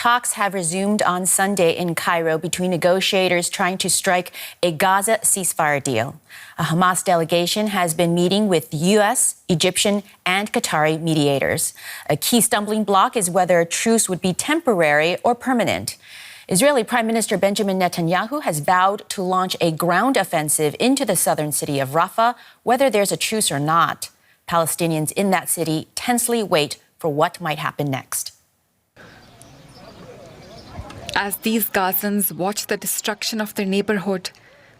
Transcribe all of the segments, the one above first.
Talks have resumed on Sunday in Cairo between negotiators trying to strike a Gaza ceasefire deal. A Hamas delegation has been meeting with U.S., Egyptian, and Qatari mediators. A key stumbling block is whether a truce would be temporary or permanent. Israeli Prime Minister Benjamin Netanyahu has vowed to launch a ground offensive into the southern city of Rafah, whether there's a truce or not. Palestinians in that city tensely wait for what might happen next. As these Gazans watch the destruction of their neighborhood,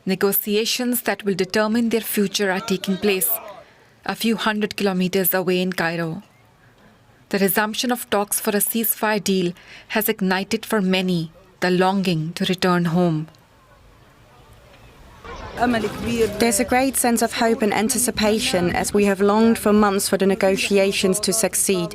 negotiations that will determine their future are taking place a few hundred kilometers away in Cairo. The resumption of talks for a ceasefire deal has ignited for many the longing to return home. There's a great sense of hope and anticipation as we have longed for months for the negotiations to succeed.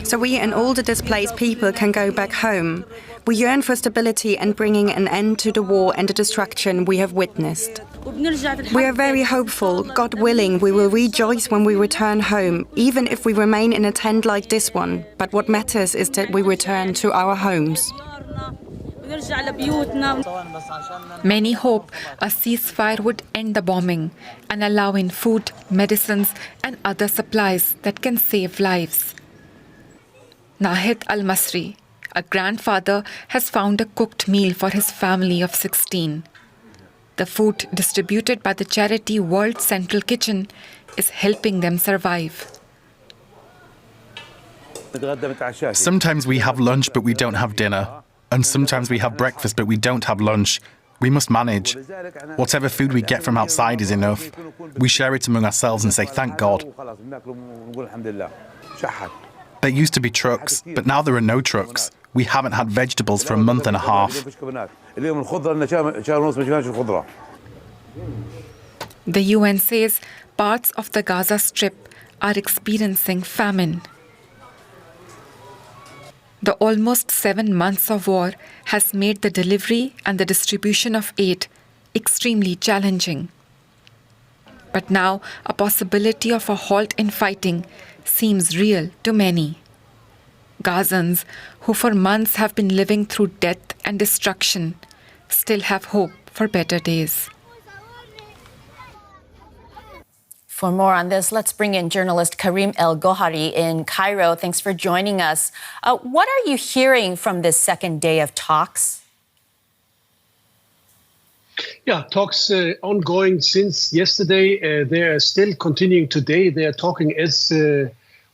So we and all the displaced people can go back home. We yearn for stability and bringing an end to the war and the destruction we have witnessed. We are very hopeful. God willing, we will rejoice when we return home, even if we remain in a tent like this one. But what matters is that we return to our homes. Many hope a ceasefire would end the bombing and allow in food, medicines, and other supplies that can save lives. Nahid Al-Masri, a grandfather, has found a cooked meal for his family of 16. The food distributed by the charity World Central Kitchen is helping them survive. Sometimes we have lunch, but we don't have dinner. And sometimes we have breakfast, but we don't have lunch. We must manage. Whatever food we get from outside is enough. We share it among ourselves and say, thank God. There used to be trucks, but now there are no trucks. We haven't had vegetables for a month and a half. The UN says parts of the Gaza Strip are experiencing famine. The almost 7 months of war has made the delivery and the distribution of aid extremely challenging. But now a possibility of a halt in fighting seems real to many. Gazans, who for months have been living through death and destruction, still have hope for better days. For more on this, let's bring in journalist Karim El-Gawhary in Cairo. Thanks for joining us. What are you hearing from this second day of talks? Yeah, talks ongoing since yesterday. They are still continuing today. They are talking as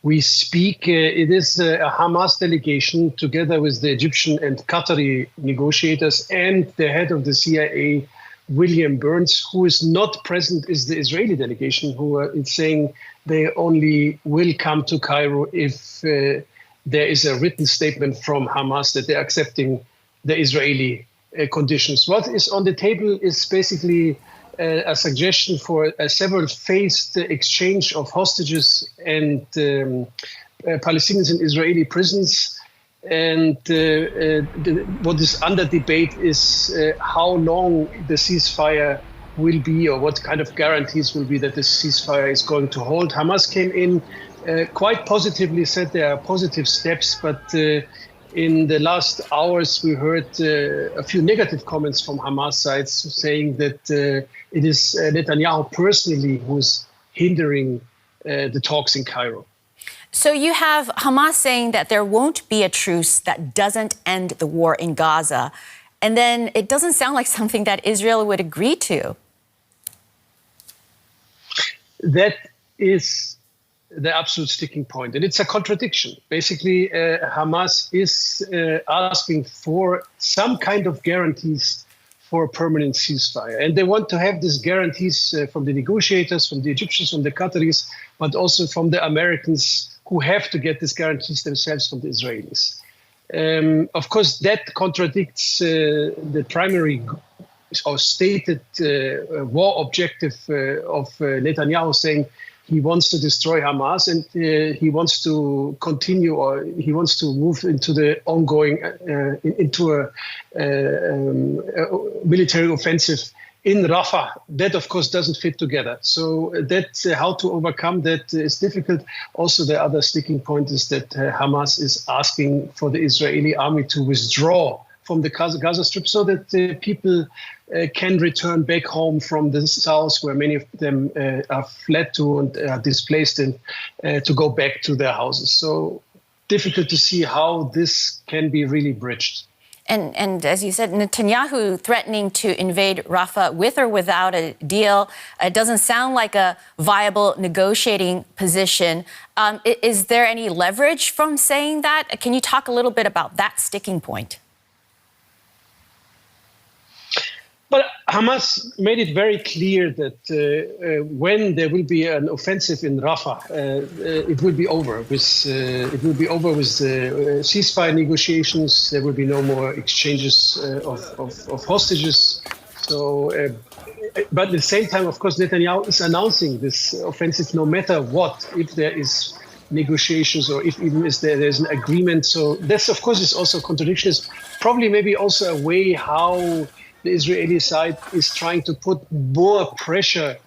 we speak. It is a Hamas delegation together with the Egyptian and Qatari negotiators and the head of the CIA, William Burns. Who is not present is the Israeli delegation, who is saying they only will come to Cairo if there is a written statement from Hamas that they're accepting the Israeli conditions. What is on the table is basically a suggestion for a several-phased exchange of hostages and Palestinians in Israeli prisons. And what is under debate is how long the ceasefire will be, or what kind of guarantees will be that the ceasefire is going to hold. Hamas came in quite positively, said there are positive steps, but in the last hours we heard a few negative comments from Hamas sides saying that it is Netanyahu personally who's hindering the talks in Cairo. So you have Hamas saying that there won't be a truce that doesn't end the war in Gaza. And then it doesn't sound like something that Israel would agree to. That is the absolute sticking point. And it's a contradiction. Basically, Hamas is asking for some kind of guarantees for a permanent ceasefire. And they want to have these guarantees from the negotiators, from the Egyptians, from the Qataris, but also from the Americans, who have to get these guarantees themselves from the Israelis. Of course, that contradicts the primary or stated war objective of Netanyahu, saying he wants to destroy Hamas and he wants to continue, or he wants to move into the ongoing, into a military offensive in Rafah, that of course doesn't fit together. So that's how to overcome that is difficult. Also, the other sticking point is that Hamas is asking for the Israeli army to withdraw from the Gaza Strip so that people can return back home from the south, where many of them are fled to and are displaced, and to go back to their houses. So difficult to see how this can be really bridged. And as you said, Netanyahu threatening to invade Rafah with or without a deal, it doesn't sound like a viable negotiating position. Is there any leverage from saying that? Can you talk a little bit about that sticking point? But Hamas made it very clear that when there will be an offensive in Rafah, it will be over with ceasefire negotiations. There will be no more exchanges of hostages. So, but at the same time, of course, Netanyahu is announcing this offensive no matter what, if there is negotiations or if even is there's an agreement. So this, of course, is also a contradiction. It's probably maybe also a way how the Israeli side is trying to put more pressure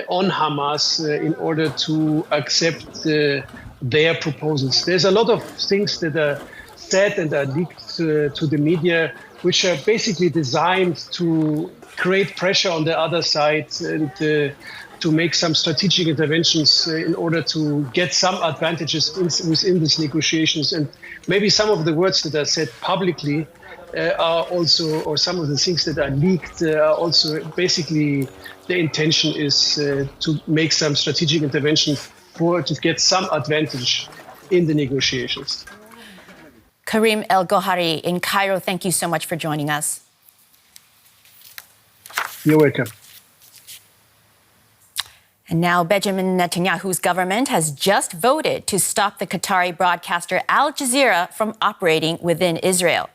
on Hamas in order to accept their proposals. There's a lot of things that are said and are leaked to the media, which are basically designed to create pressure on the other side and to make some strategic interventions in order to get some advantages within these negotiations. And maybe some of the words that are said publicly are also, or some of the things that are leaked are also basically the intention is to make some strategic intervention to get some advantage in the negotiations. Karim El-Gawhary in Cairo, thank you so much for joining us. You're welcome. And now Benjamin Netanyahu's government has just voted to stop the Qatari broadcaster Al Jazeera from operating within Israel.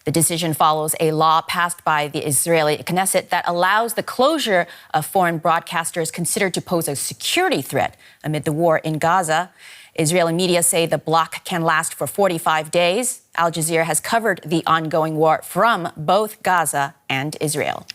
The decision follows a law passed by the Israeli Knesset that allows the closure of foreign broadcasters considered to pose a security threat amid the war in Gaza. Israeli media say the block can last for 45 days. Al Jazeera has covered the ongoing war from both Gaza and Israel.